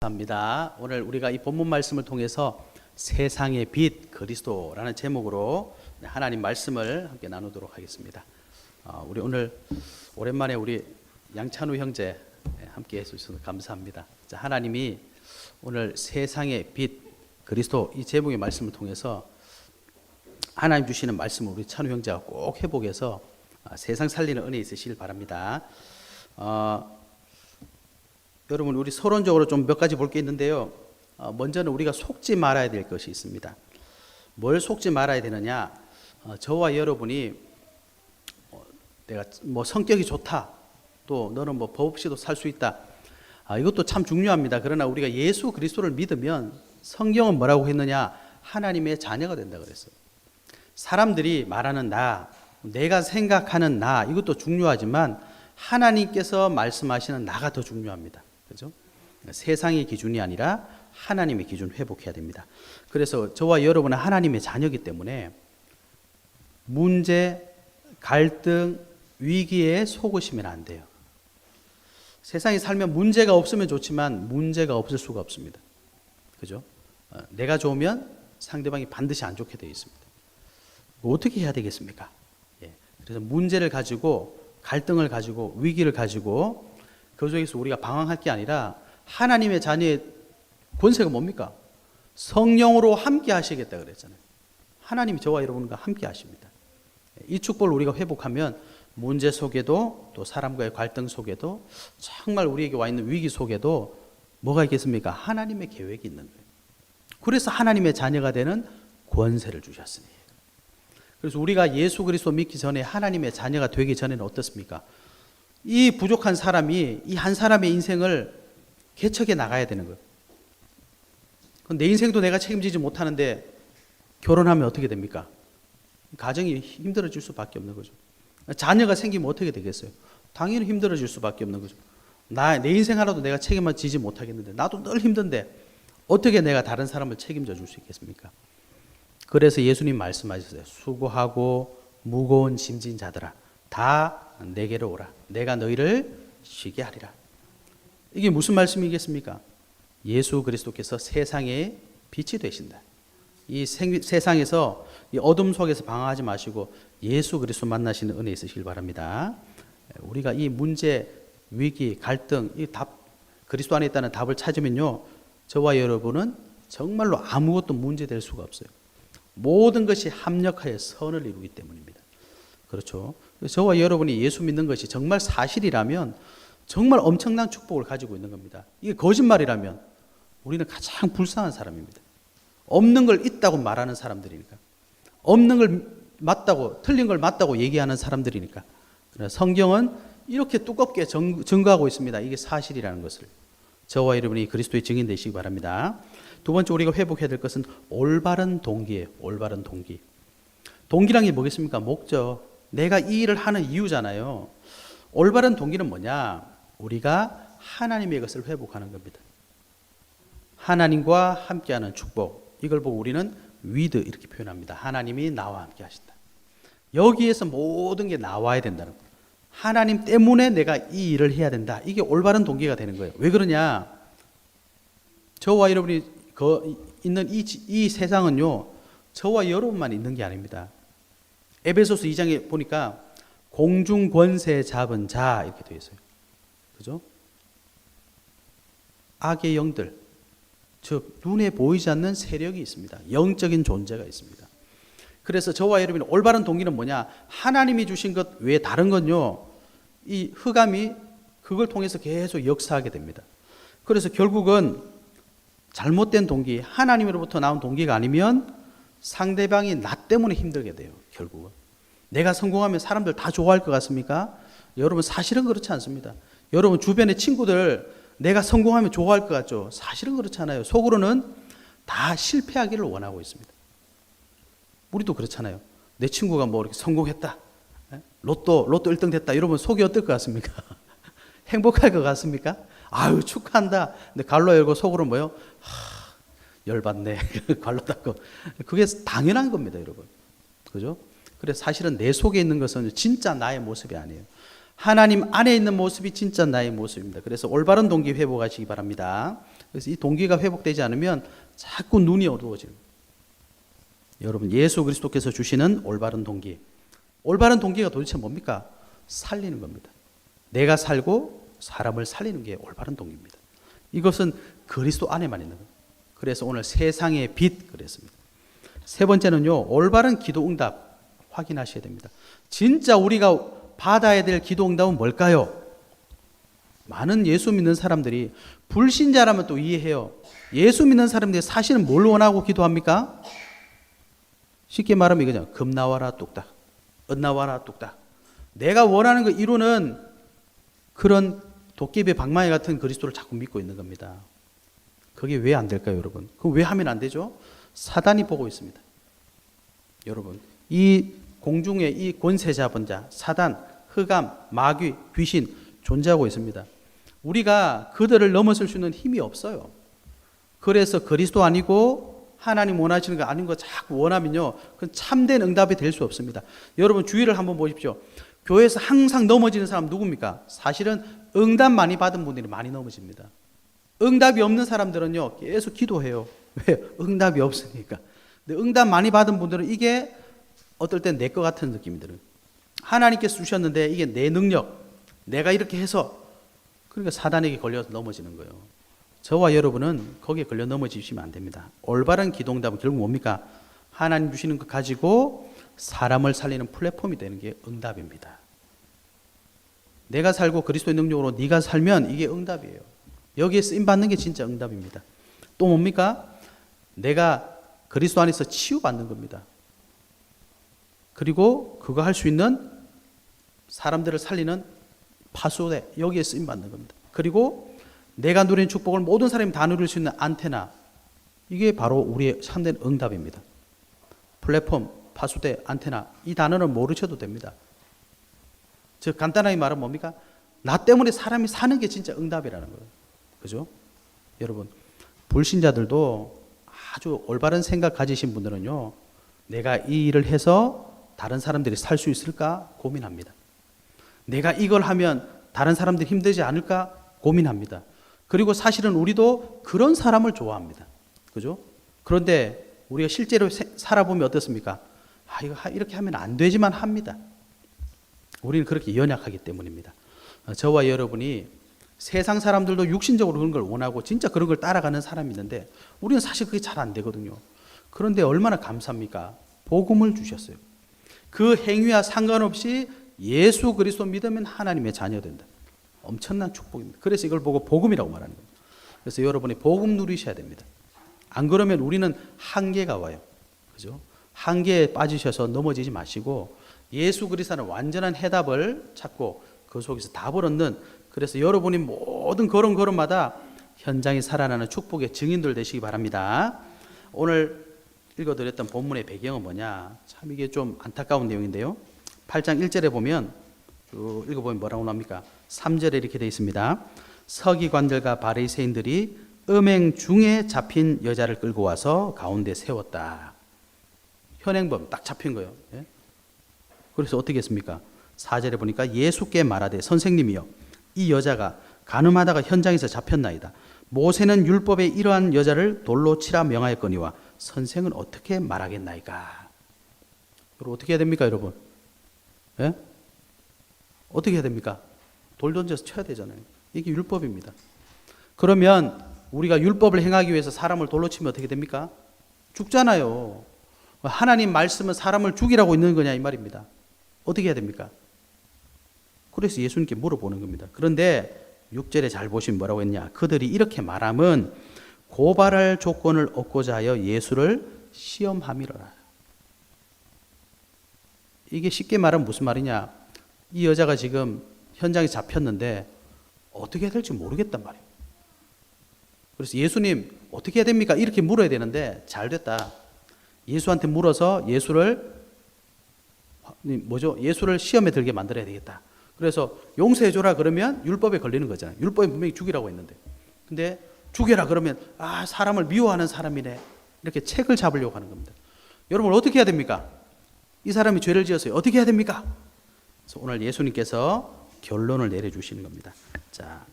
합니다. 오늘 우리가 이 본문 말씀을 통해서 세상의 빛 그리스도라는 제목으로 하나님 말씀을 함께 나누도록 하겠습니다. 우리 오늘 오랜만에 우리 양찬우 형제 함께 해주셔서 감사합니다. 하나님이 오늘 세상의 빛 그리스도 이 제목의 말씀을 통해서 하나님 주시는 말씀을 우리 찬우 형제가 꼭 회복해서 세상 살리는 은혜 있으시길 바랍니다. 여러분, 우리 서론적으로 좀 몇 가지 볼 게 있는데요. 먼저는 우리가 속지 말아야 될 것이 있습니다. 뭘 속지 말아야 되느냐? 저와 여러분이 내가 뭐 성격이 좋다, 또 너는 뭐 법 없이도 살 수 있다. 이것도 참 중요합니다. 그러나 우리가 예수 그리스도를 믿으면 성경은 뭐라고 했느냐? 하나님의 자녀가 된다 그랬어요. 사람들이 말하는 나, 내가 생각하는 나, 이것도 중요하지만 하나님께서 말씀하시는 나가 더 중요합니다. 그죠? 세상의 기준이 아니라 하나님의 기준 회복해야 됩니다. 그래서 저와 여러분은 하나님의 자녀이기 때문에 문제, 갈등, 위기에 속으시면 안 돼요. 세상에 살면 문제가 없으면 좋지만 문제가 없을 수가 없습니다. 그죠? 내가 좋으면 상대방이 반드시 안 좋게 되어 있습니다. 어떻게 해야 되겠습니까? 그래서 문제를 가지고, 갈등을 가지고, 위기를 가지고 그 속에서 우리가 방황할 게 아니라 하나님의 자녀의 권세가 뭡니까? 성령으로 함께 하시겠다 그랬잖아요. 하나님이 저와 여러분과 함께 하십니다. 이 축복을 우리가 회복하면 문제 속에도, 또 사람과의 갈등 속에도, 정말 우리에게 와 있는 위기 속에도 뭐가 있겠습니까? 하나님의 계획이 있는 거예요. 그래서 하나님의 자녀가 되는 권세를 주셨으니. 그래서 우리가 예수 그리스도 믿기 전에 하나님의 자녀가 되기 전에는 어떻습니까? 이 부족한 사람이 이 한 사람의 인생을 개척해 나가야 되는 거예요. 내 인생도 내가 책임지지 못하는데 결혼하면 어떻게 됩니까? 가정이 힘들어질 수밖에 없는 거죠. 자녀가 생기면 어떻게 되겠어요? 당연히 힘들어질 수밖에 없는 거죠. 내 인생 하나도 내가 책임을 지지 못하겠는데, 나도 늘 힘든데 어떻게 내가 다른 사람을 책임져 줄 수 있겠습니까? 그래서 예수님 말씀하셨어요. 수고하고 무거운 짐진 자들아, 다 내게로 오라. 내가 너희를 쉬게 하리라. 이게 무슨 말씀이겠습니까? 예수 그리스도께서 세상의 빛이 되신다. 이 세상에서 이 어둠 속에서 방황하지 마시고 예수 그리스도 만나시는 은혜 있으시길 바랍니다. 우리가 이 문제, 위기, 갈등, 이 답, 그리스도 안에 있다는 답을 찾으면요, 저와 여러분은 정말로 아무것도 문제될 수가 없어요. 모든 것이 합력하여 선을 이루기 때문입니다. 그렇죠? 저와 여러분이 예수 믿는 것이 정말 사실이라면 정말 엄청난 축복을 가지고 있는 겁니다. 이게 거짓말이라면 우리는 가장 불쌍한 사람입니다. 없는 걸 있다고 말하는 사람들이니까. 없는 걸 맞다고, 틀린 걸 맞다고 얘기하는 사람들이니까. 성경은 이렇게 두껍게 증거하고 있습니다. 이게 사실이라는 것을. 저와 여러분이 그리스도의 증인 되시기 바랍니다. 두 번째 우리가 회복해야 될 것은 올바른 동기예요. 올바른 동기. 동기란 게 뭐겠습니까? 목적. 내가 이 일을 하는 이유잖아요. 올바른 동기는 뭐냐? 우리가 하나님의 것을 회복하는 겁니다. 하나님과 함께하는 축복. 이걸 보고 우리는 위드 이렇게 표현합니다. 하나님이 나와 함께 하신다. 여기에서 모든 게 나와야 된다는 거예요. 하나님 때문에 내가 이 일을 해야 된다. 이게 올바른 동기가 되는 거예요. 왜 그러냐? 저와 여러분이 있는 이 세상은요, 저와 여러분만 있는 게 아닙니다. 에베소서 2장에 보니까 공중 권세 잡은 자 이렇게 되어 있어요. 그죠? 악의 영들, 즉 눈에 보이지 않는 세력이 있습니다. 영적인 존재가 있습니다. 그래서 저와 여러분이 올바른 동기는 뭐냐? 하나님이 주신 것 외에 다른 건요, 이 흑암이 그걸 통해서 계속 역사하게 됩니다. 그래서 결국은 잘못된 동기, 하나님으로부터 나온 동기가 아니면 상대방이 나 때문에 힘들게 돼요. 결국은 내가 성공하면 사람들 다 좋아할 것 같습니까? 여러분, 사실은 그렇지 않습니다. 여러분 주변의 친구들 내가 성공하면 좋아할 것 같죠? 사실은 그렇지 않아요. 속으로는 다 실패하기를 원하고 있습니다. 우리도 그렇잖아요. 내 친구가 뭐 이렇게 성공했다, 로또 1등 됐다, 이러면 속이 어떨 것 같습니까? 행복할 것 같습니까? 아유, 축하한다. 근데 갈로 열고 속으로 뭐요? 열받네. 갈로 닦고. 그게 당연한 겁니다, 여러분. 그죠? 그래서 사실은 내 속에 있는 것은 진짜 나의 모습이 아니에요. 하나님 안에 있는 모습이 진짜 나의 모습입니다. 그래서 올바른 동기 회복하시기 바랍니다. 그래서 이 동기가 회복되지 않으면 자꾸 눈이 어두워지는 거예요. 여러분, 예수 그리스도께서 주시는 올바른 동기. 올바른 동기가 도대체 뭡니까? 살리는 겁니다. 내가 살고 사람을 살리는 게 올바른 동기입니다. 이것은 그리스도 안에만 있는 거예요. 그래서 오늘 세상의 빛 그랬습니다. 세 번째는요, 올바른 기도 응답 확인하셔야 됩니다. 진짜 우리가 받아야 될 기도 응답은 뭘까요? 많은 예수 믿는 사람들이 불신자라면 또 이해해요. 예수 믿는 사람들이 사실은 뭘 원하고 기도합니까? 쉽게 말하면 이거죠. 금 나와라 뚝딱, 은 나와라 뚝딱. 내가 원하는 거 이루는 그런 도깨비 방망이 같은 그리스도를 자꾸 믿고 있는 겁니다. 그게 왜 안 될까요, 여러분? 그럼 왜 하면 안 되죠? 사단이 보고 있습니다. 여러분, 이 공중에 이 권세 잡은 자, 사단, 흑암, 마귀, 귀신 존재하고 있습니다. 우리가 그들을 넘어설 수 있는 힘이 없어요. 그래서 그리스도 아니고 하나님 원하시는 거 아닌 거 자꾸 원하면요, 그건 참된 응답이 될 수 없습니다. 여러분 주위를 한번 보십시오. 교회에서 항상 넘어지는 사람 누굽니까? 사실은 응답 많이 받은 분들이 많이 넘어집니다. 응답이 없는 사람들은요, 계속 기도해요. 왜? 응답이 없으니까. 근데 응답 많이 받은 분들은 이게 어떨 땐 내 것 같은 느낌이 들어요. 하나님께서 주셨는데 이게 내 능력, 내가 이렇게 해서, 그러니까 사단에게 걸려서 넘어지는 거예요. 저와 여러분은 거기에 걸려 넘어지시면 안 됩니다. 올바른 기도응답은 결국 뭡니까? 하나님 주시는 것 가지고 사람을 살리는 플랫폼이 되는 게 응답입니다. 내가 살고 그리스도의 능력으로 네가 살면 이게 응답이에요. 여기에 쓰임받는 게 진짜 응답입니다. 또 뭡니까? 내가 그리스도 안에서 치유받는 겁니다. 그리고 그거 할 수 있는 사람들을 살리는 파수대, 여기에 쓰임받는 겁니다. 그리고 내가 누리는 축복을 모든 사람이 다 누릴 수 있는 안테나, 이게 바로 우리의 참된 응답입니다. 플랫폼, 파수대, 안테나, 이 단어는 모르셔도 됩니다. 즉 간단하게 말하면 뭡니까? 나 때문에 사람이 사는 게 진짜 응답이라는 거예요. 그죠? 여러분, 불신자들도 아주 올바른 생각 가지신 분들은요, 내가 이 일을 해서 다른 사람들이 살 수 있을까 고민합니다. 내가 이걸 하면 다른 사람들이 힘들지 않을까 고민합니다. 그리고 사실은 우리도 그런 사람을 좋아합니다. 그죠? 그런데 우리가 실제로 살아보면 어떻습니까? 이거 이렇게 하면 안 되지만 합니다. 우리는 그렇게 연약하기 때문입니다. 저와 여러분이 세상 사람들도 육신적으로 그런 걸 원하고 진짜 그런 걸 따라가는 사람이 있는데 우리는 사실 그게 잘 안 되거든요. 그런데 얼마나 감사합니까? 복음을 주셨어요. 그 행위와 상관없이 예수 그리스도 믿으면 하나님의 자녀 된다. 엄청난 축복입니다. 그래서 이걸 보고 복음이라고 말하는 겁니다. 그래서 여러분이 복음 누리셔야 됩니다. 안 그러면 우리는 한계가 와요. 그죠? 한계에 빠지셔서 넘어지지 마시고 예수 그리스도는 완전한 해답을 찾고 그 속에서 답을 얻는, 그래서 여러분이 모든 걸음걸음마다 현장이 살아나는 축복의 증인들 되시기 바랍니다. 오늘 읽어드렸던 본문의 배경은 뭐냐? 참 이게 좀 안타까운 내용인데요. 8장 1절에 보면 쭉 읽어보면 뭐라고 나옵니까? 3절에 이렇게 되어 있습니다. 서기관들과 바리새인들이 음행 중에 잡힌 여자를 끌고 와서 가운데 세웠다. 현행범 딱 잡힌 거예요. 예? 그래서 어떻게 했습니까? 4절에 보니까 예수께 말하되 선생님이여, 이 여자가 간음하다가 현장에서 잡혔나이다. 모세는 율법에 이러한 여자를 돌로 치라 명하였거니와 선생은 어떻게 말하겠나이까? 여러분 어떻게 해야 됩니까, 여러분? 예? 어떻게 해야 됩니까? 돌 던져서 쳐야 되잖아요. 이게 율법입니다. 그러면 우리가 율법을 행하기 위해서 사람을 돌로 치면 어떻게 됩니까? 죽잖아요. 하나님 말씀은 사람을 죽이라고 있는 거냐 이 말입니다. 어떻게 해야 됩니까? 그래서 예수님께 물어보는 겁니다. 그런데 6절에 잘 보시면 뭐라고 했냐? 그들이 이렇게 말함은 고발할 조건을 얻고자 하여 예수를 시험함이로라. 이게 쉽게 말하면 무슨 말이냐? 이 여자가 지금 현장에 잡혔는데 어떻게 해야 될지 모르겠단 말이에요. 그래서 예수님 어떻게 해야 됩니까? 이렇게 물어야 되는데 잘 됐다. 예수한테 물어서 예수를 시험에 들게 만들어야 되겠다. 그래서 용서해줘라 그러면 율법에 걸리는 거잖아요. 율법에 분명히 죽이라고 했는데. 근데 죽여라 그러면 사람을 미워하는 사람이네. 이렇게 책을 잡으려고 하는 겁니다. 여러분 어떻게 해야 됩니까? 이 사람이 죄를 지었어요. 어떻게 해야 됩니까? 그래서 오늘 예수님께서 결론을 내려주시는 겁니다. 자,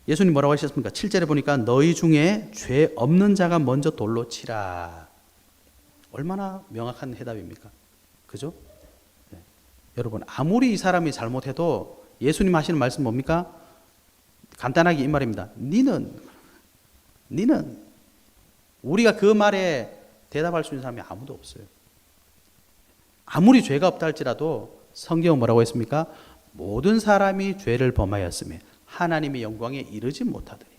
예수님 뭐라고 하셨습니까? 7절에 보니까 너희 중에 죄 없는 자가 먼저 돌로 치라. 얼마나 명확한 해답입니까? 그죠? 네. 여러분, 아무리 이 사람이 잘못해도 예수님 하시는 말씀 뭡니까? 간단하게 이 말입니다. 니는 우리가 그 말에 대답할 수 있는 사람이 아무도 없어요. 아무리 죄가 없다 할지라도 성경은 뭐라고 했습니까? 모든 사람이 죄를 범하였으며 하나님의 영광에 이르지 못하더니.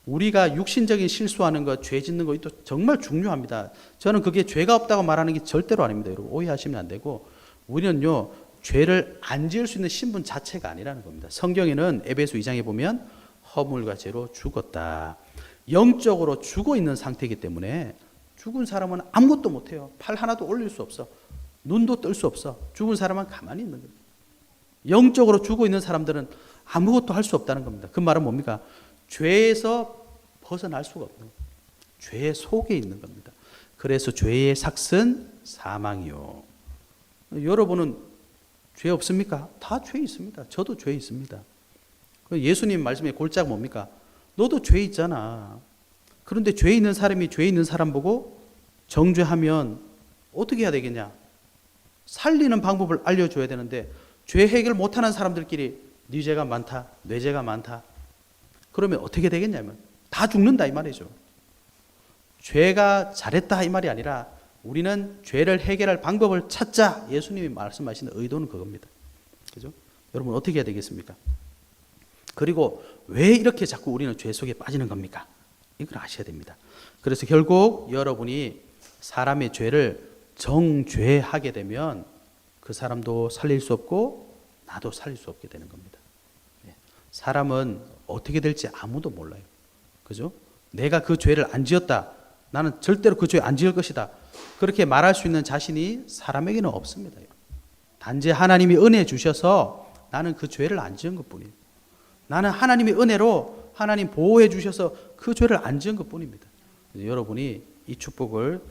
우리가 육신적인 실수하는 것, 죄 짓는 것이 또 정말 중요합니다. 저는 그게 죄가 없다고 말하는 게 절대로 아닙니다. 여러분 오해하시면 안 되고, 우리는요 죄를 안 지을 수 있는 신분 자체가 아니라는 겁니다. 성경에는 에베소 2장에 보면 허물과 죄로 죽었다. 영적으로 죽어 있는 상태이기 때문에 죽은 사람은 아무것도 못해요. 팔 하나도 올릴 수 없어. 눈도 뜰 수 없어. 죽은 사람은 가만히 있는 거예요. 영적으로 죽어 있는 사람들은 아무것도 할 수 없다는 겁니다. 그 말은 뭡니까? 죄에서 벗어날 수가 없는 거예요. 죄 속에 있는 겁니다. 그래서 죄의 삭은 사망이요. 여러분은 죄 없습니까? 다 죄 있습니다. 저도 죄 있습니다. 예수님 말씀의 골자가 뭡니까? 너도 죄 있잖아. 그런데 죄 있는 사람이 죄 있는 사람 보고 정죄하면 어떻게 해야 되겠냐? 살리는 방법을 알려줘야 되는데, 죄 해결 못하는 사람들끼리 네 죄가 많다, 내 죄가 많다. 그러면 어떻게 되겠냐면 다 죽는다 이 말이죠. 죄가 잘했다 이 말이 아니라 우리는 죄를 해결할 방법을 찾자. 예수님이 말씀하시는 의도는 그겁니다. 그죠? 여러분 어떻게 해야 되겠습니까? 그리고 왜 이렇게 자꾸 우리는 죄 속에 빠지는 겁니까? 이걸 아셔야 됩니다. 그래서 결국 여러분이 사람의 죄를 정죄하게 되면 그 사람도 살릴 수 없고 나도 살릴 수 없게 되는 겁니다. 사람은 어떻게 될지 아무도 몰라요. 그죠? 내가 그 죄를 안 지었다. 나는 절대로 그 죄 안 지을 것이다. 그렇게 말할 수 있는 자신이 사람에게는 없습니다. 단지 하나님이 은혜 주셔서 나는 그 죄를 안 지은 것뿐이에요. 나는 하나님의 은혜로 하나님 보호해 주셔서 그 죄를 안 지은 것뿐입니다. 여러분이 이 축복을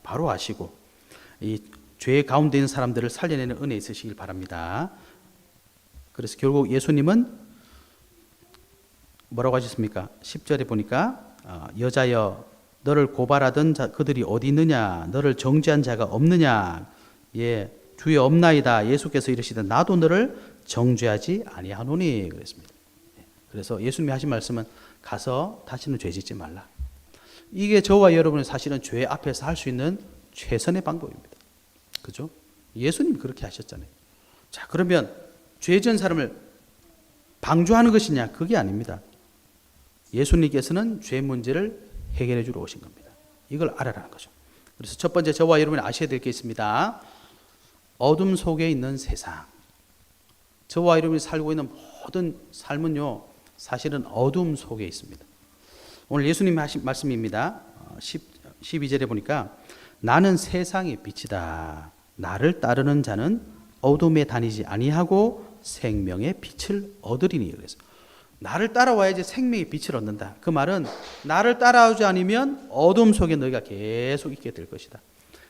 바로 아시고 이 죄 가운데 있는 사람들을 살려내는 은혜 있으시길 바랍니다. 그래서 결국 예수님은 뭐라고 하셨습니까? 10절에 보니까 여자여 너를 고발하던 그들이 어디 있느냐? 너를 정죄한 자가 없느냐? 예, 주여 없나이다. 예수께서 이르시되 나도 너를 정죄하지 아니하노니 그랬습니다. 그래서 예수님이 하신 말씀은 가서 다시는 죄 짓지 말라. 이게 저와 여러분이 사실은 죄 앞에서 할 수 있는 최선의 방법입니다. 그죠? 예수님이 그렇게 하셨잖아요. 자, 그러면 죄 지은 사람을 방조하는 것이냐? 그게 아닙니다. 예수님께서는 죄 문제를 해결해 주러 오신 겁니다. 이걸 알아라는 거죠. 그래서 첫 번째 저와 여러분이 아셔야 될 게 있습니다. 어둠 속에 있는 세상. 저와 여러분이 살고 있는 모든 삶은요, 사실은 어둠 속에 있습니다. 오늘 예수님이 하신 말씀입니다. 12절에 보니까 나는 세상의 빛이다. 나를 따르는 자는 어둠에 다니지 아니하고 생명의 빛을 얻으리니. 그래서 나를 따라와야지 생명의 빛을 얻는다. 그 말은 나를 따라오지 않으면 어둠 속에 너희가 계속 있게 될 것이다.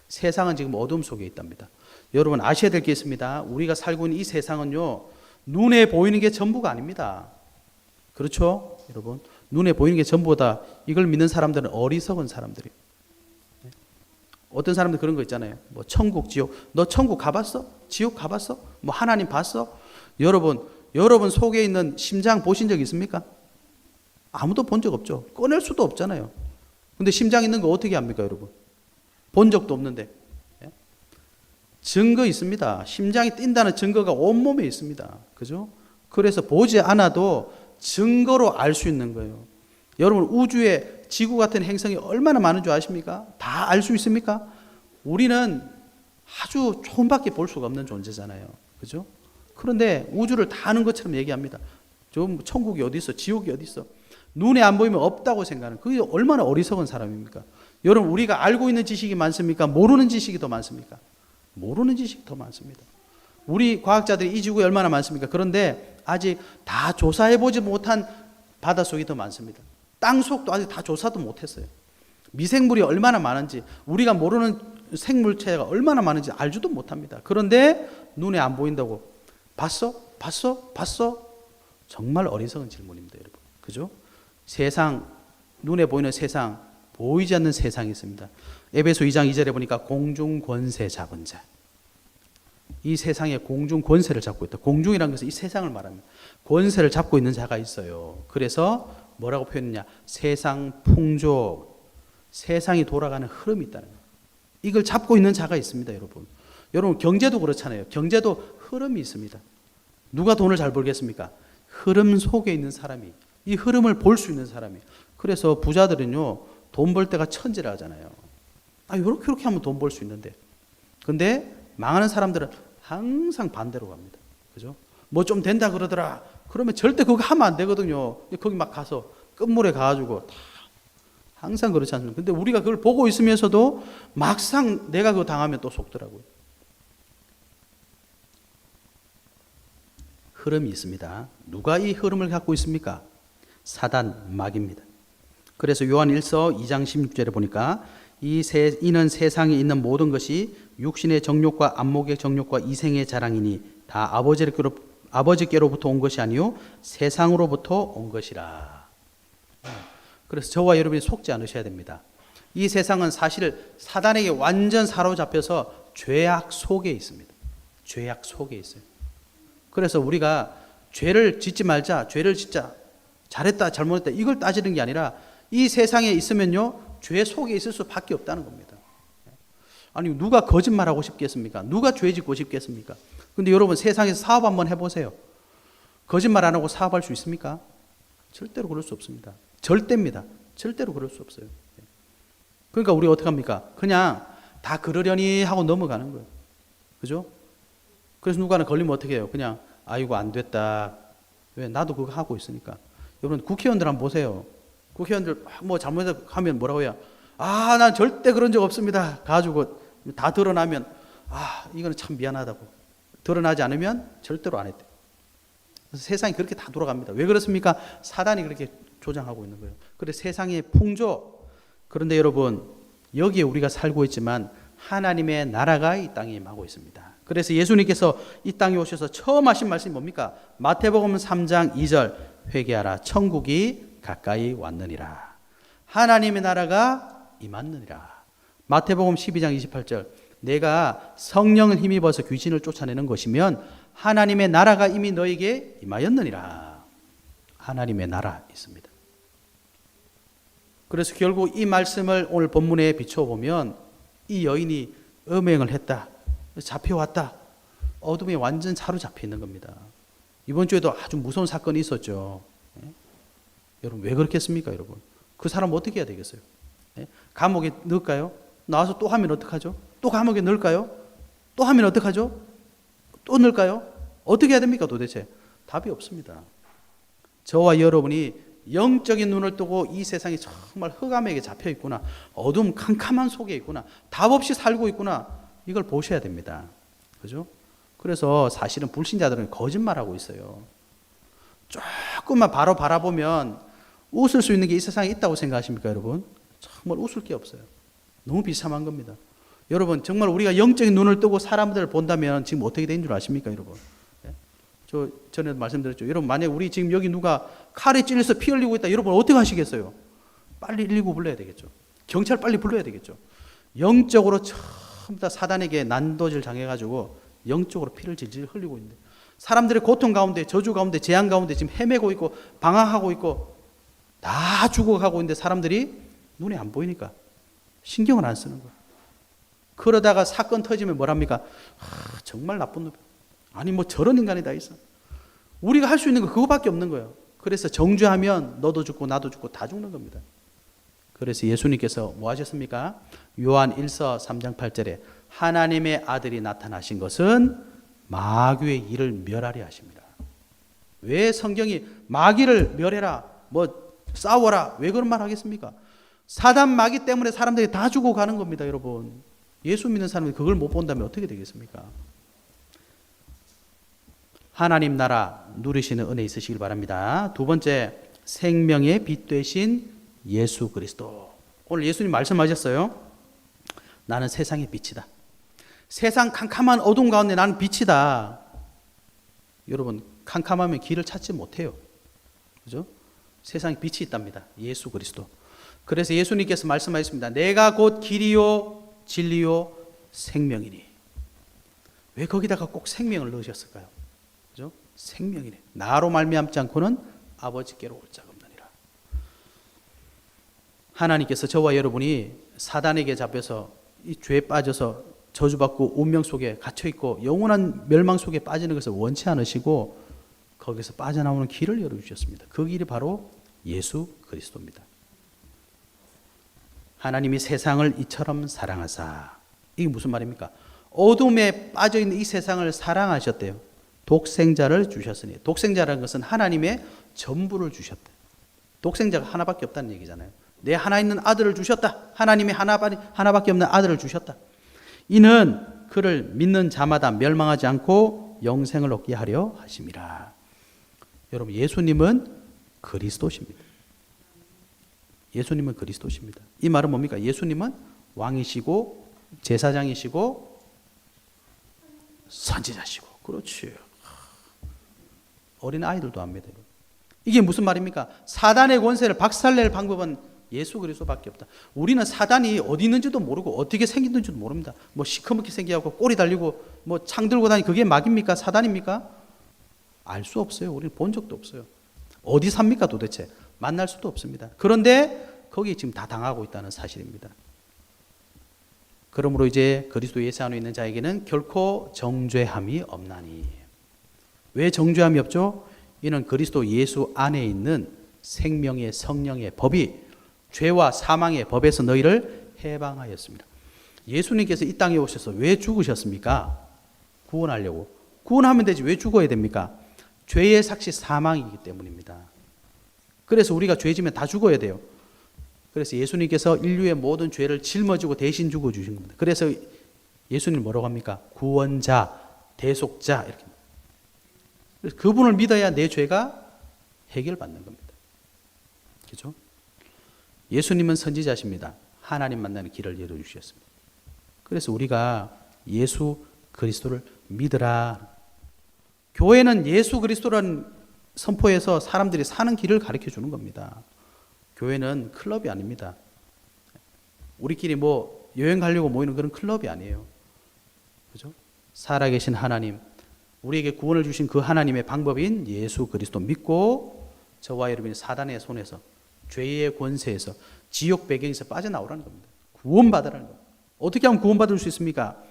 세상은 지금 어둠 속에 있답니다. 여러분 아셔야 될 게 있습니다. 우리가 살고 있는 이 세상은요, 눈에 보이는 게 전부가 아닙니다. 그렇죠? 여러분 눈에 보이는 게 전부다. 이걸 믿는 사람들은 어리석은 사람들이에요. 어떤 사람들 그런 거 있잖아요. 뭐 천국, 지옥. 너 천국 가봤어? 지옥 가봤어? 뭐 하나님 봤어? 여러분 속에 있는 심장 보신 적 있습니까? 아무도 본 적 없죠. 꺼낼 수도 없잖아요. 근데 심장 있는 거 어떻게 합니까, 여러분? 본 적도 없는데. 증거 있습니다. 심장이 뛴다는 증거가 온몸에 있습니다. 그죠? 그래서 보지 않아도 증거로 알 수 있는 거예요. 여러분 우주에 지구 같은 행성이 얼마나 많은 줄 아십니까? 다 알 수 있습니까? 우리는 아주 조금밖에 볼 수가 없는 존재잖아요. 그죠? 그런데 우주를 다 아는 것처럼 얘기합니다. 좀 천국이 어디 있어? 지옥이 어디 있어? 눈에 안 보이면 없다고 생각하는, 그게 얼마나 어리석은 사람입니까? 여러분 우리가 알고 있는 지식이 많습니까? 모르는 지식이 더 많습니까? 모르는 지식이 더 많습니다. 우리 과학자들이 이 지구에 얼마나 많습니까? 그런데 아직 다 조사해보지 못한 바닷속이 더 많습니다. 땅속도 아직 다 조사도 못했어요. 미생물이 얼마나 많은지, 우리가 모르는 생물체가 얼마나 많은지 알지도 못합니다. 그런데 눈에 안 보인다고 봤어? 봤어? 봤어? 정말 어리석은 질문입니다, 여러분. 그죠? 세상, 눈에 보이는 세상, 보이지 않는 세상이 있습니다. 에베소 2장 2절에 보니까 공중 권세 잡은 자. 이 세상에 공중 권세를 잡고 있다. 공중이라는 것은 이 세상을 말합니다. 권세를 잡고 있는 자가 있어요. 그래서 뭐라고 표현했냐? 세상 풍조, 세상이 돌아가는 흐름이 있다는 거예요. 이걸 잡고 있는 자가 있습니다, 여러분. 여러분, 경제도 그렇잖아요. 경제도 흐름이 있습니다. 누가 돈을 잘 벌겠습니까? 흐름 속에 있는 사람이, 이 흐름을 볼 수 있는 사람이. 그래서 부자들은요, 돈 벌 때가 천지라 하잖아요. 이렇게 하면 돈 벌 수 있는데. 근데 망하는 사람들은 항상 반대로 갑니다. 그죠? 뭐 좀 된다 그러더라. 그러면 절대 그거 하면 안 되거든요. 거기 막 가서 끝물에 가가지고 다 항상 그렇지 않습니까? 근데 우리가 그걸 보고 있으면서도 막상 내가 그거 당하면 또 속더라고요. 흐름이 있습니다. 누가 이 흐름을 갖고 있습니까? 사단, 마귀입니다. 그래서 요한 1서 2장 16절에 보니까 이는 세상에 있는 모든 것이 육신의 정욕과 안목의 정욕과 이생의 자랑이니 다 아버지께로부터 온 것이 아니요 세상으로부터 온 것이라. 그래서 저와 여러분이 속지 않으셔야 됩니다. 이 세상은 사실 사단에게 완전 사로잡혀서 죄악 속에 있습니다. 죄악 속에 있어요. 그래서 우리가 죄를 짓지 말자, 죄를 짓자, 잘했다, 잘못했다 이걸 따지는 게 아니라 이 세상에 있으면요 죄 속에 있을 수밖에 없다는 겁니다. 아니 누가 거짓말하고 싶겠습니까? 누가 죄 짓고 싶겠습니까? 근데 여러분 세상에서 사업 한번 해보세요. 거짓말 안 하고 사업할 수 있습니까? 절대로 그럴 수 없습니다. 절대입니다. 절대로 그럴 수 없어요. 그러니까 우리 어떻게 합니까? 그냥 다 그러려니 하고 넘어가는 거예요. 그죠? 그래서 누가는 걸리면 어떻게 해요? 그냥 아이고 안 됐다. 왜? 나도 그거 하고 있으니까. 여러분 국회의원들 한번 보세요. 국회의원들 뭐 잘못하면 뭐라고 해요? 난 절대 그런 적 없습니다. 가지고 다 드러나면 이거는 참 미안하다고. 드러나지 않으면 절대로 안 했대. 그래서 세상이 그렇게 다 돌아갑니다. 왜 그렇습니까? 사단이 그렇게 조장하고 있는 거예요. 그래서 세상의 풍조. 그런데 여러분 여기에 우리가 살고 있지만 하나님의 나라가 이 땅에 임하고 있습니다. 그래서 예수님께서 이 땅에 오셔서 처음 하신 말씀이 뭡니까? 마태복음 3장 2절 회개하라 천국이 가까이 왔느니라. 하나님의 나라가 임하느니라. 마태복음 12장 28절 내가 성령을 힘입어서 귀신을 쫓아내는 것이면 하나님의 나라가 이미 너에게 임하였느니라. 하나님의 나라 있습니다. 그래서 결국 이 말씀을 오늘 본문에 비춰보면 이 여인이 음행을 했다. 잡혀왔다. 어둠에 완전 사로잡혀 있는 겁니다. 이번 주에도 아주 무서운 사건이 있었죠. 여러분 왜 그렇겠습니까? 여러분 그 사람 어떻게 해야 되겠어요? 감옥에 넣을까요? 나와서 또 하면 어떡하죠? 또 감옥에 넣을까요? 또 하면 어떡하죠? 또 넣을까요? 어떻게 해야 됩니까 도대체? 답이 없습니다. 저와 여러분이 영적인 눈을 뜨고 이 세상이 정말 흑암에게 잡혀 있구나, 어둠 캄캄한 속에 있구나, 답 없이 살고 있구나, 이걸 보셔야 됩니다. 그죠? 그래서 사실은 불신자들은 거짓말하고 있어요. 조금만 바로 바라보면 웃을 수 있는 게 이 세상에 있다고 생각하십니까, 여러분? 정말 웃을 게 없어요. 너무 비참한 겁니다. 여러분, 정말 우리가 영적인 눈을 뜨고 사람들을 본다면 지금 어떻게 된 줄 아십니까, 여러분? 저 전에 말씀드렸죠. 여러분, 만약 우리 지금 여기 누가 칼에 찔려서 피 흘리고 있다, 여러분 어떻게 하시겠어요? 빨리 119 불러야 되겠죠. 경찰 빨리 불러야 되겠죠. 영적으로 전부 다 사단에게 난도질 당해가지고 영적으로 피를 질질 흘리고 있는데, 사람들의 고통 가운데, 저주 가운데, 재앙 가운데 지금 헤매고 있고 방황하고 있고 다 죽어가고 있는데 사람들이 눈에 안 보이니까 신경을 안 쓰는 거예요. 그러다가 사건 터지면 뭐랍니까? 정말 나쁜 놈. 아니 뭐 저런 인간이 다 있어. 우리가 할 수 있는 거 그거밖에 없는 거예요. 그래서 정죄하면 너도 죽고 나도 죽고 다 죽는 겁니다. 그래서 예수님께서 뭐 하셨습니까? 요한 1서 3장 8절에 하나님의 아들이 나타나신 것은 마귀의 일을 멸하려 하십니다. 왜 성경이 마귀를 멸해라, 뭐 싸워라, 왜 그런 말 하겠습니까? 사단 마귀 때문에 사람들이 다 죽어가는 겁니다, 여러분. 예수 믿는 사람이 그걸 못 본다면 어떻게 되겠습니까? 하나님 나라 누리시는 은혜 있으시길 바랍니다. 두 번째, 생명의 빛 되신 예수 그리스도. 오늘 예수님 말씀하셨어요. 나는 세상의 빛이다. 세상 캄캄한 어둠 가운데 나는 빛이다. 여러분 캄캄하면 길을 찾지 못해요. 그죠? 세상에 빛이 있답니다. 예수 그리스도. 그래서 예수님께서 말씀하셨습니다. 내가 곧 길이요 진리요 생명이니. 왜 거기다가 꼭 생명을 넣으셨을까요? 그죠? 생명이네. 나로 말미암지 않고는 아버지께로 올 자가 없느니라. 하나님께서 저와 여러분이 사단에게 잡혀서 이 죄에 빠져서 저주받고 운명 속에 갇혀 있고 영원한 멸망 속에 빠지는 것을 원치 않으시고 거기서 빠져나오는 길을 열어주셨습니다. 그 길이 바로 예수 그리스도입니다. 하나님이 세상을 이처럼 사랑하사. 이게 무슨 말입니까? 어둠에 빠져있는 이 세상을 사랑하셨대요. 독생자를 주셨으니. 독생자라는 것은 하나님의 전부를 주셨다. 독생자가 하나밖에 없다는 얘기잖아요. 내 하나 있는 아들을 주셨다. 하나님이 하나밖에 없는 아들을 주셨다. 이는 그를 믿는 자마다 멸망하지 않고 영생을 얻게 하려 하심이라. 여러분, 예수님은 그리스도십니다. 예수님은 그리스도십니다. 이 말은 뭡니까? 예수님은 왕이시고 제사장이시고 선지자시고. 그렇지. 어린 아이들도 압니다. 이게 무슨 말입니까? 사단의 권세를 박살낼 방법은 예수 그리스도밖에 없다. 우리는 사단이 어디 있는지도 모르고 어떻게 생겼는지도 모릅니다. 뭐 시커멓게 생겨갖고 꼬리 달리고 뭐 창 들고 다니 그게 막입니까? 사단입니까? 알 수 없어요. 우리는 본 적도 없어요. 어디 삽니까 도대체? 만날 수도 없습니다. 그런데 거기에 지금 다 당하고 있다는 사실입니다. 그러므로 이제 그리스도 예수 안에 있는 자에게는 결코 정죄함이 없나니. 왜 정죄함이 없죠? 이는 그리스도 예수 안에 있는 생명의 성령의 법이 죄와 사망의 법에서 너희를 해방하였습니다. 예수님께서 이 땅에 오셔서 왜 죽으셨습니까? 구원하려고. 구원하면 되지 왜 죽어야 됩니까? 죄의 삭시 사망이기 때문입니다. 그래서 우리가 죄 지면 다 죽어야 돼요. 그래서 예수님께서 인류의 모든 죄를 짊어지고 대신 죽어주신 겁니다. 그래서 예수님 뭐라고 합니까? 구원자, 대속자 이렇게. 그래서 그분을 믿어야 내 죄가 해결받는 겁니다. 그렇죠? 예수님은 선지자십니다. 하나님 만나는 길을 열어주셨습니다. 그래서 우리가 예수 그리스도를 믿으라. 교회는 예수 그리스도라는 선포에서 사람들이 사는 길을 가르쳐 주는 겁니다. 교회는 클럽이 아닙니다. 우리끼리 뭐 여행 가려고 모이는 그런 클럽이 아니에요. 그죠? 살아계신 하나님, 우리에게 구원을 주신 그 하나님의 방법인 예수 그리스도 믿고 저와 여러분이 사단의 손에서 죄의 권세에서 지옥 배경에서 빠져나오라는 겁니다. 구원받으라는 겁니다. 어떻게 하면 구원받을 수 있습니까?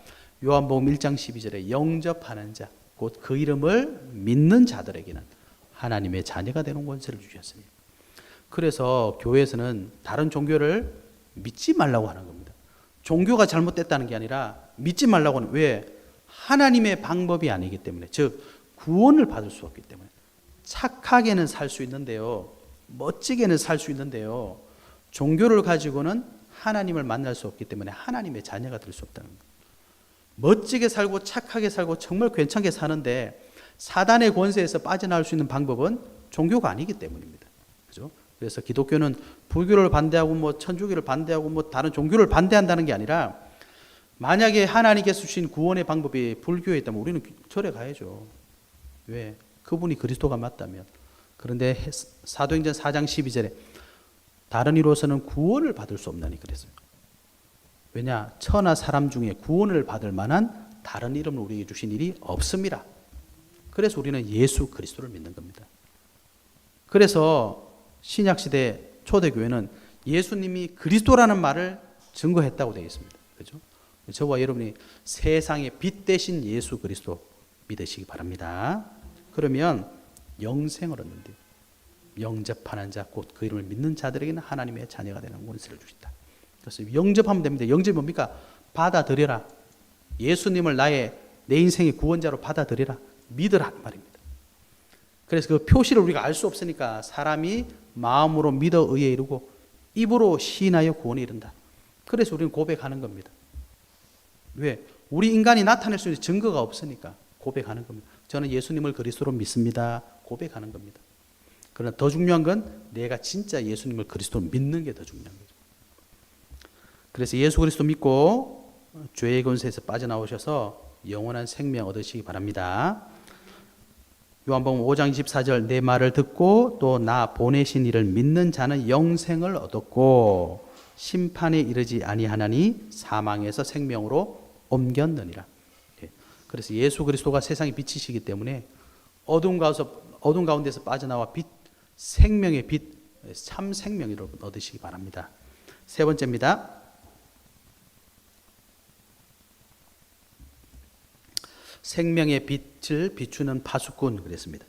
요한복음 1장 12절에 영접하는 자, 곧 그 이름을 믿는 자들에게는 하나님의 자녀가 되는 권세를 주셨으니. 그래서 교회에서는 다른 종교를 믿지 말라고 하는 겁니다. 종교가 잘못됐다는 게 아니라 믿지 말라고 하는. 왜? 하나님의 방법이 아니기 때문에. 즉 구원을 받을 수 없기 때문에. 착하게는 살 수 있는데요, 멋지게는 살 수 있는데요, 종교를 가지고는 하나님을 만날 수 없기 때문에 하나님의 자녀가 될 수 없다는 겁니다. 멋지게 살고 착하게 살고 정말 괜찮게 사는데 사단의 권세에서 빠져나올 수 있는 방법은 종교가 아니기 때문입니다. 그죠? 그래서 기독교는 불교를 반대하고 뭐 천주교를 반대하고 뭐 다른 종교를 반대한다는 게 아니라, 만약에 하나님께서 주신 구원의 방법이 불교에 있다면 우리는 절에 가야죠. 왜? 그분이 그리스도가 맞다면. 그런데 사도행전 4장 12절에 다른 이로서는 구원을 받을 수 없나니 그랬어요. 왜냐? 천하 사람 중에 구원을 받을 만한 다른 이름을 우리에게 주신 일이 없습니다. 그래서 우리는 예수 그리스도를 믿는 겁니다. 그래서 신약시대 초대교회는 예수님이 그리스도라는 말을 증거했다고 되어 있습니다. 그렇죠? 저와 여러분이 세상의 빛 대신 예수 그리스도 믿으시기 바랍니다. 그러면 영생을 얻는데요. 영접하는 자, 곧 그 이름을 믿는 자들에게는 하나님의 자녀가 되는 권세를 주신다. 그래서 영접하면 됩니다. 영접이 뭡니까? 받아들여라. 예수님을 내 인생의 구원자로 받아들여라. 믿으라 말입니다. 그래서 그 표시를 우리가 알 수 없으니까 사람이 마음으로 믿어 의에 이르고 입으로 시인하여 구원에 이른다. 그래서 우리는 고백하는 겁니다. 왜? 우리 인간이 나타낼 수 있는 증거가 없으니까 고백하는 겁니다. 저는 예수님을 그리스도로 믿습니다. 고백하는 겁니다. 그러나 더 중요한 건 내가 진짜 예수님을 그리스도로 믿는 게 더 중요한 거죠. 그래서 예수 그리스도 믿고 죄의 권세에서 빠져나오셔서 영원한 생명 얻으시기 바랍니다. 요한복음 5장 24절 내 말을 듣고 또 나 보내신 이를 믿는 자는 영생을 얻었고 심판에 이르지 아니하나니 사망에서 생명으로 옮겼느니라. 그래서 예수 그리스도가 세상의 빛이시기 때문에 어두운 가운데서 빠져나와 빛, 생명의 빛, 참 생명을 얻으시기 바랍니다. 세 번째입니다. 생명의 빛을 비추는 파수꾼 그랬습니다.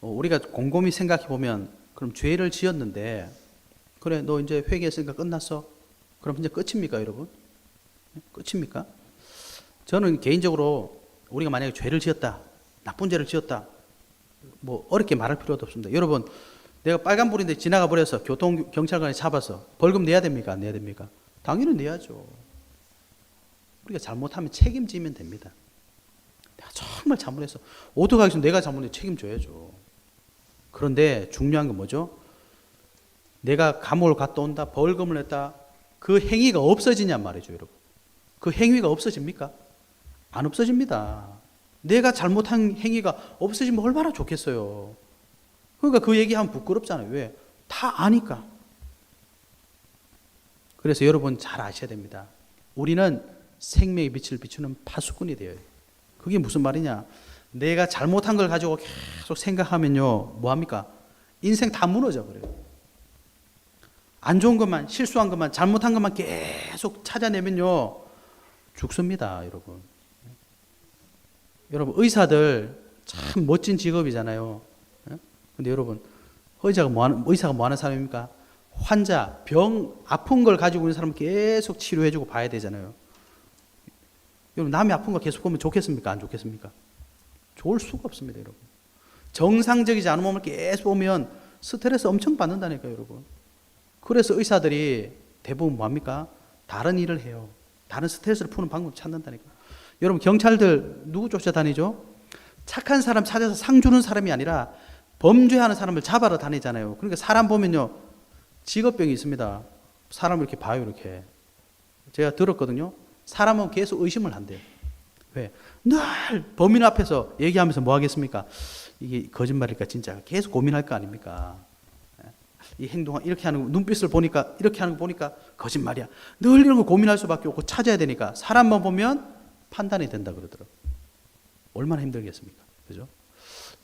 우리가 곰곰이 생각해 보면 그럼 죄를 지었는데 그래 너 이제 회개했으니까 끝났어? 그럼 이제 끝입니까 여러분? 끝입니까? 저는 개인적으로 우리가 만약에 죄를 지었다, 나쁜 죄를 지었다, 뭐 어렵게 말할 필요도 없습니다. 여러분, 내가 빨간불인데 지나가 버려서 교통경찰관이 잡아서 벌금 내야 됩니까? 안 내야 됩니까? 당연히 내야죠. 우리가 잘못하면 책임지면 됩니다. 내가 정말 잘못했어. 오토가 있으면 내가 잘못해 책임져야죠. 그런데 중요한 건 뭐죠? 내가 감옥을 갔다 온다, 벌금을 냈다, 그 행위가 없어지냔 말이죠, 여러분. 그 행위가 없어집니까? 안 없어집니다. 내가 잘못한 행위가 없어지면 얼마나 좋겠어요. 그러니까 그 얘기하면 부끄럽잖아요. 왜? 다 아니까. 그래서 여러분 잘 아셔야 됩니다. 우리는 생명의 빛을 비추는 파수꾼이 되어요. 그게 무슨 말이냐? 내가 잘못한 걸 가지고 계속 생각하면요, 뭐합니까? 인생 다 무너져 버려요. 안 좋은 것만, 실수한 것만, 잘못한 것만 계속 찾아내면요, 죽습니다, 여러분. 여러분, 의사들 참 멋진 직업이잖아요. 근데 여러분, 의사가 뭐 하는 사람입니까? 환자, 아픈 걸 가지고 있는 사람 계속 치료해주고 봐야 되잖아요. 여러분, 남이 아픈 거 계속 보면 좋겠습니까? 안 좋겠습니까? 좋을 수가 없습니다, 여러분. 정상적이지 않은 몸을 계속 보면 스트레스 엄청 받는다니까요, 여러분. 그래서 의사들이 대부분 뭐합니까? 다른 일을 해요. 다른 스트레스를 푸는 방법을 찾는다니까. 여러분, 경찰들 누구 쫓아다니죠? 착한 사람 찾아서 상 주는 사람이 아니라 범죄하는 사람을 잡아러 다니잖아요. 그러니까 사람 보면요, 직업병이 있습니다. 사람을 이렇게 봐요, 이렇게. 제가 들었거든요. 사람은 계속 의심을 한대요. 왜? 늘 범인 앞에서 얘기하면서 뭐 하겠습니까? 이게 거짓말일까 진짜 계속 고민할 거 아닙니까? 이 행동 이렇게 하는 거, 눈빛을 보니까 이렇게 하는 거 보니까 거짓말이야. 늘 이런 거 고민할 수밖에 없고 찾아야 되니까 사람만 보면 판단이 된다 그러더라고요. 얼마나 힘들겠습니까? 그죠?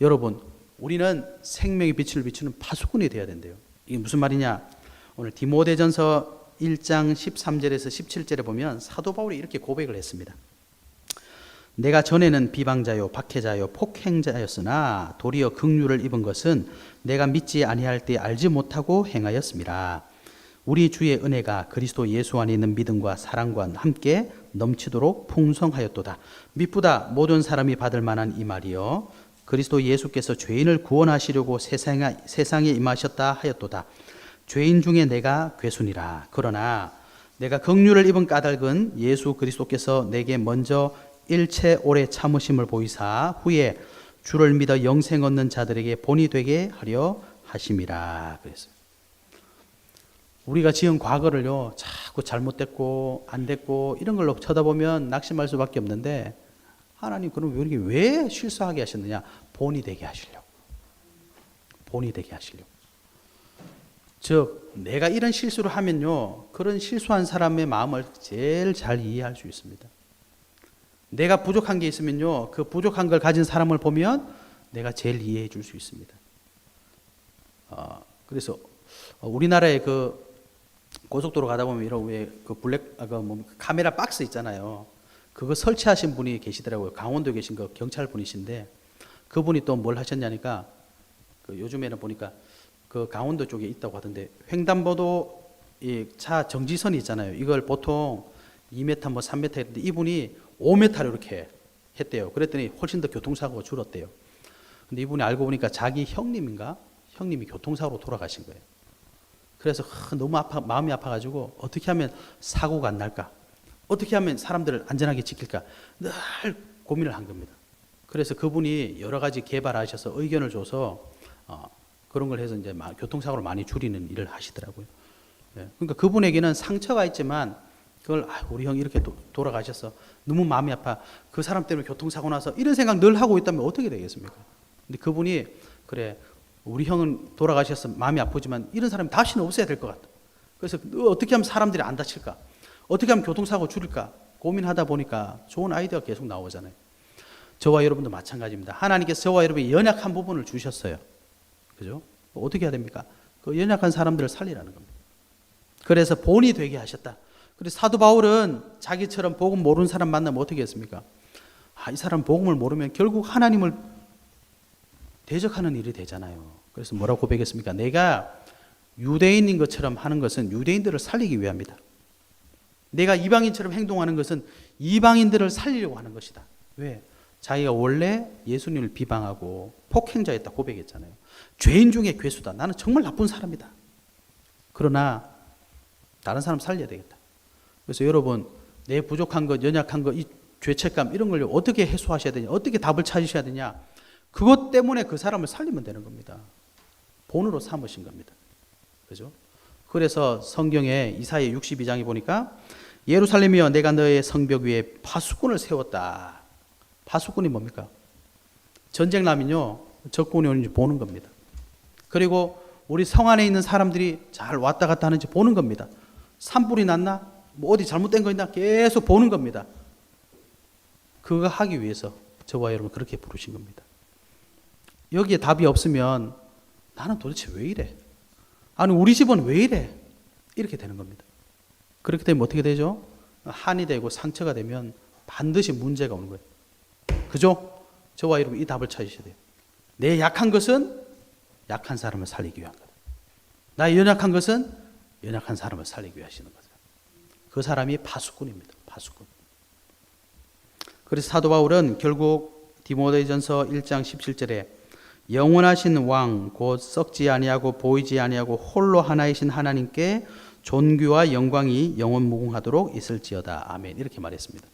여러분, 우리는 생명의 빛을 비추는 파수꾼이 되어야 된대요. 이게 무슨 말이냐? 오늘 디모데전서 1장 13절에서 17절에 보면 사도 바울이 이렇게 고백을 했습니다. 내가 전에는 비방자요 박해자요 폭행자였으나 도리어 긍휼을 입은 것은 내가 믿지 아니할 때 알지 못하고 행하였음이라. 우리 주의 은혜가 그리스도 예수 안에 있는 믿음과 사랑과 함께 넘치도록 풍성하였도다. 미쁘다 모든 사람이 받을 만한 이 말이요 그리스도 예수께서 죄인을 구원하시려고 세상에 임하셨다 하였도다. 죄인 중에 내가 괴순이라. 그러나 내가 긍휼을 입은 까닭은 예수 그리스도께서 내게 먼저 일체 오래 참으심을 보이사 후에 주를 믿어 영생 얻는 자들에게 본이 되게 하려 하심이라. 그랬어요. 우리가 지은 과거를요, 자꾸 잘못됐고 안 됐고 이런 걸로 쳐다보면 낙심할 수밖에 없는데, 하나님 그럼 우리에게 왜 실수하게 하셨느냐? 본이 되게 하시려고. 본이 되게 하시려고. 즉 내가 이런 실수를 하면요, 그런 실수한 사람의 마음을 제일 잘 이해할 수 있습니다. 내가 부족한 게 있으면요, 그 부족한 걸 가진 사람을 보면 내가 제일 이해해 줄 수 있습니다. 그래서 우리나라의 그 고속도로 가다 보면 이런 왜그 카메라 박스 있잖아요. 그거 설치하신 분이 계시더라고요. 강원도에 계신 그 경찰 분이신데, 그분이 또 뭘 하셨냐니까, 그 요즘에는 보니까 그 강원도 쪽에 있다고 하던데, 횡단보도 이 차 정지선이 있잖아요. 이걸 보통 2m 뭐 3m 했는데 이분이 5m로 이렇게 했대요. 그랬더니 훨씬 더 교통사고가 줄었대요. 근데 이분이 알고 보니까 자기 형님이 교통사고로 돌아가신 거예요. 그래서 너무 마음이 아파가지고 어떻게 하면 사고가 안 날까? 어떻게 하면 사람들을 안전하게 지킬까? 늘 고민을 한 겁니다. 그래서 그분이 여러 가지 개발하셔서 의견을 줘서 그런 걸 해서 이제 교통사고를 많이 줄이는 일을 하시더라고요. 그러니까 그분에게는 상처가 있지만 그걸 우리 형 이렇게 돌아가셨어. 너무 마음이 아파. 그 사람 때문에 교통사고 나서 이런 생각 늘 하고 있다면 어떻게 되겠습니까? 근데 그분이 그래 우리 형은 돌아가셨어. 마음이 아프지만 이런 사람이 다시는 없어야 될 것 같다. 그래서 어떻게 하면 사람들이 안 다칠까? 어떻게 하면 교통사고 줄일까? 고민하다 보니까 좋은 아이디어가 계속 나오잖아요. 저와 여러분도 마찬가지입니다. 하나님께서 저와 여러분이 연약한 부분을 주셨어요. 그죠? 어떻게 해야 됩니까? 그 연약한 사람들을 살리라는 겁니다. 그래서 본이 되게 하셨다. 그래서 사도 바울은 자기처럼 복음 모르는 사람 만나면 어떻게 했습니까? 이 사람 복음을 모르면 결국 하나님을 대적하는 일이 되잖아요. 그래서 뭐라고 고백했습니까? 내가 유대인인 것처럼 하는 것은 유대인들을 살리기 위함이다. 내가 이방인처럼 행동하는 것은 이방인들을 살리려고 하는 것이다. 왜? 자기가 원래 예수님을 비방하고 폭행자였다 고백했잖아요. 죄인 중에 괴수다. 나는 정말 나쁜 사람이다. 그러나 다른 사람 살려야 되겠다. 그래서 여러분 내 부족한 것, 연약한 것, 이 죄책감 이런 걸 어떻게 해소하셔야 되냐, 어떻게 답을 찾으셔야 되냐, 그것 때문에 그 사람을 살리면 되는 겁니다. 본으로 삼으신 겁니다. 그죠? 그래서 성경에 이사야 62장에 보니까 예루살렘이여 내가 너의 성벽 위에 파수꾼을 세웠다. 파수꾼이 뭡니까? 전쟁 나면요 적군이 오는지 보는 겁니다. 그리고 우리 성 안에 있는 사람들이 잘 왔다 갔다 하는지 보는 겁니다. 산불이 났나? 뭐 어디 잘못된 거 있나? 계속 보는 겁니다. 그거 하기 위해서 저와 여러분 그렇게 부르신 겁니다. 여기에 답이 없으면 나는 도대체 왜 이래? 아니 우리 집은 왜 이래? 이렇게 되는 겁니다. 그렇게 되면 어떻게 되죠? 한이 되고 상처가 되면 반드시 문제가 오는 거예요. 그죠? 저와 여러분 이 답을 찾으셔야 돼요. 내 약한 것은 약한 사람을 살리기 위한 거다. 나의 연약한 것은 연약한 사람을 살리기 위해 하시는 거다. 그 사람이 파수꾼입니다. 파수꾼. 그래서 사도 바울은 결국 디모데전서 1장 17절에 영원하신 왕 곧 썩지 아니하고 보이지 아니하고 홀로 하나이신 하나님께 존귀와 영광이 영원 무궁하도록 있을지어다. 아멘. 이렇게 말했습니다.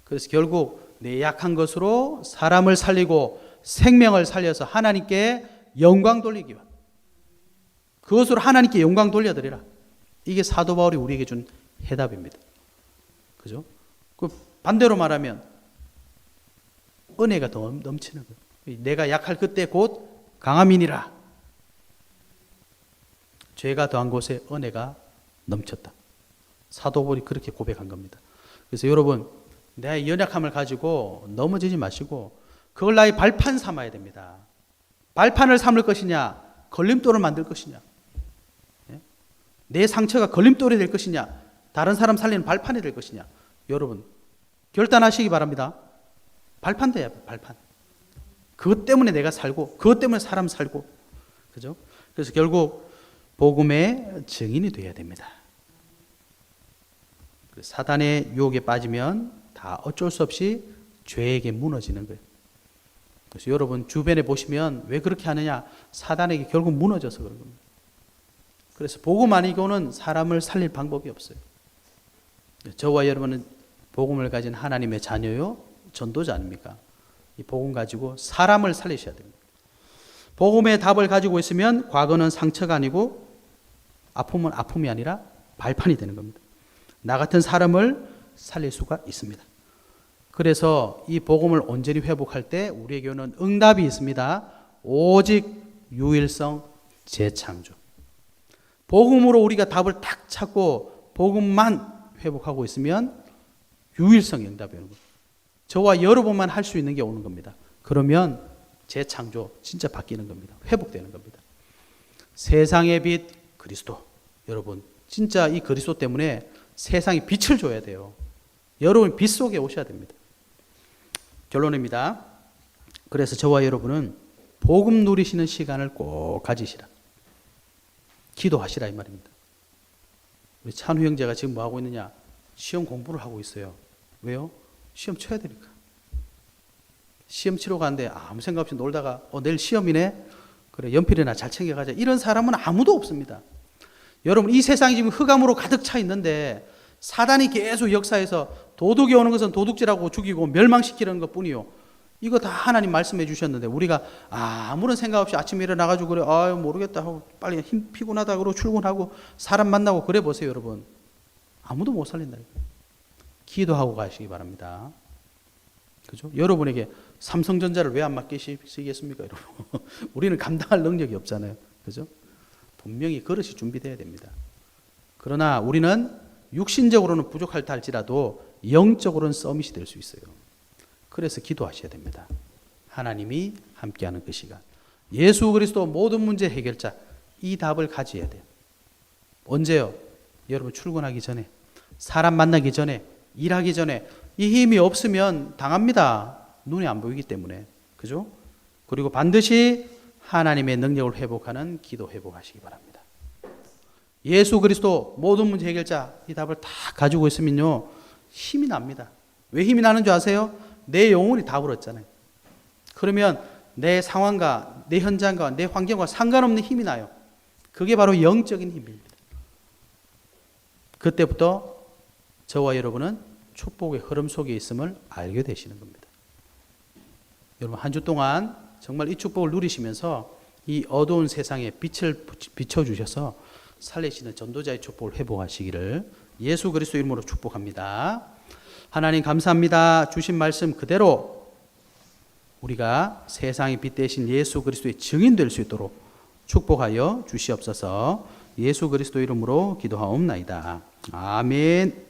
그래서 결국 내 약한 것으로 사람을 살리고 생명을 살려서 하나님께 영광 돌리기 위한, 그것으로 하나님께 영광 돌려드리라. 이게 사도 바울이 우리에게 준 해답입니다. 그죠? 그 반대로 말하면 은혜가 더 넘치는 거예요. 내가 약할 그때 곧 강함이니라. 죄가 더한 곳에 은혜가 넘쳤다. 사도 바울이 그렇게 고백한 겁니다. 그래서 여러분 내 연약함을 가지고 넘어지지 마시고 그걸 나의 발판 삼아야 됩니다. 발판을 삼을 것이냐 걸림돌을 만들 것이냐, 내 상처가 걸림돌이 될 것이냐 다른 사람 살리는 발판이 될 것이냐, 여러분 결단하시기 바랍니다. 발판 돼야 돼요. 발판. 그것 때문에 내가 살고 그것 때문에 사람 살고, 그죠? 그래서 결국 복음의 증인이 돼야 됩니다. 사단의 유혹에 빠지면 다 어쩔 수 없이 죄에게 무너지는 거예요. 그래서 여러분 주변에 보시면 왜 그렇게 하느냐, 사단에게 결국 무너져서 그런 겁니다. 그래서 복음 아니고는 사람을 살릴 방법이 없어요. 저와 여러분은 복음을 가진 하나님의 자녀요 전도자 아닙니까? 이 복음 가지고 사람을 살리셔야 됩니다. 복음의 답을 가지고 있으면 과거는 상처가 아니고 아픔은 아픔이 아니라 발판이 되는 겁니다. 나 같은 사람을 살릴 수가 있습니다. 그래서 이 복음을 온전히 회복할 때 우리에게는 응답이 있습니다. 오직 유일성 재창조. 복음으로 우리가 답을 딱 찾고 복음만 회복하고 있으면 유일성 응답이 오는 거예요. 저와 여러분만 할 수 있는 게 오는 겁니다. 그러면 재창조 진짜 바뀌는 겁니다. 회복되는 겁니다. 세상의 빛 그리스도. 여러분 진짜 이 그리스도 때문에 세상에 빛을 줘야 돼요. 여러분 빛 속에 오셔야 됩니다. 결론입니다. 그래서 저와 여러분은 복음 누리시는 시간을 꼭 가지시라. 기도하시라 이 말입니다. 우리 찬우 형제가 지금 뭐 하고 있느냐? 시험 공부를 하고 있어요. 왜요? 시험 쳐야 되니까. 시험 치러 가는데 아무 생각 없이 놀다가 내일 시험이네? 그래 연필이나 잘 챙겨가자. 이런 사람은 아무도 없습니다. 여러분 이 세상이 지금 흑암으로 가득 차 있는데 사단이 계속 역사해서 도둑이 오는 것은 도둑질하고 죽이고 멸망시키는 것뿐이요. 이거 다 하나님 말씀해 주셨는데 우리가 아무런 생각 없이 아침에 일어나가지고 그래 모르겠다 하고 빨리 피곤하다 그러고 출근하고 사람 만나고 그래 보세요. 여러분 아무도 못 살린다. 기도하고 가시기 바랍니다. 그죠? 여러분에게 삼성전자를 왜 안 맡기시겠습니까, 여러분? 우리는 감당할 능력이 없잖아요. 그죠? 분명히 그릇이 준비되어야 됩니다. 그러나 우리는 육신적으로는 부족할다 할지라도 영적으로는 서밋이 될 수 있어요. 그래서 기도하셔야 됩니다. 하나님이 함께하는 그 시간. 예수 그리스도 모든 문제 해결자, 이 답을 가져야 돼요. 언제요? 여러분 출근하기 전에, 사람 만나기 전에, 일하기 전에. 이 힘이 없으면 당합니다. 눈에 안 보이기 때문에. 그죠? 그리고 반드시 하나님의 능력을 회복하는 기도 회복하시기 바랍니다. 예수 그리스도 모든 문제 해결자, 이 답을 다 가지고 있으면요, 힘이 납니다. 왜 힘이 나는 줄 아세요? 내 영혼이 답을 얻잖아요. 그러면 내 상황과 내 현장과 내 환경과 상관없는 힘이 나요. 그게 바로 영적인 힘입니다. 그때부터 저와 여러분은 축복의 흐름 속에 있음을 알게 되시는 겁니다. 여러분 한 주 동안 정말 이 축복을 누리시면서 이 어두운 세상에 빛을 비춰주셔서 살리시는 전도자의 축복을 회복하시기를 예수 그리스도 이름으로 축복합니다. 하나님 감사합니다. 주신 말씀 그대로 우리가 세상의 빛 대신 예수 그리스도의 증인 될 수 있도록 축복하여 주시옵소서. 예수 그리스도 이름으로 기도하옵나이다. 아멘.